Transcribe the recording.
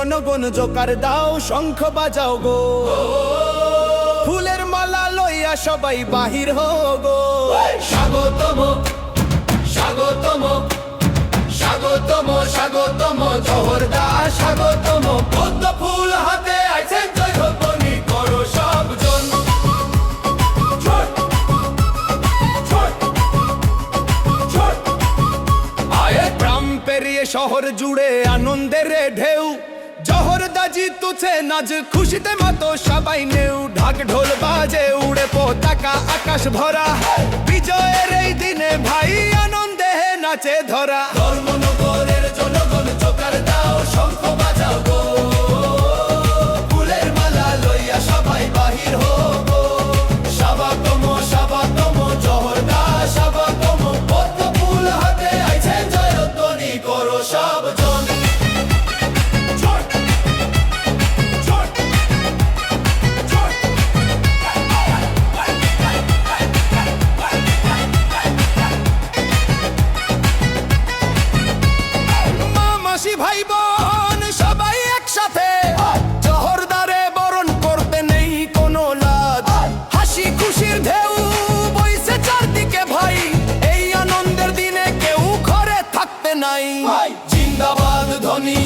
জনগণ জোকার দাও, শঙ্খ বাজাও গো, ফুলের মালা লইয়া সবাই বাহির হও গো। স্বাগতম স্বাগতম স্বাগতম স্বাগতম জহরদা স্বাগতম, পদ্ম ফুল হাতে আইছেন জয় ধ্বনি করো সবজন। গ্রাম পেরিয়ে শহর জুড়ে আনন্দের ঢেউ, জহরদা জিতুছে নাচ খুশিতে মতো সবাই নেউ। ঢাক ঢোল বাজে উড়ে পতাকা আকাশ ভরা, বিজয়ের এই দিনে ভাই আনন্দে নাচে ধরা। ধর্মনগরের জনগণ জোকার দাও, শঙ্খ বাজাও গো, ফুলের মালা লইয়া সবাই বাহির হও গো। স্বাগতম স্বাগতম জহরদা স্বাগতম, পদ্ম ফুল হাতে আইছেন জয় ধ্বনি করো সবজন। ভাই বোন সবাই একসাথে জহরদারে বরণ করতে নেই কোনো লাজ, হাসি খুশির ঢেউ বইছে চারদিকে ভাই, এই আনন্দের দিনে কেউ ঘরে থাকতে নাই। জিন্দাবাদ ধ্বনি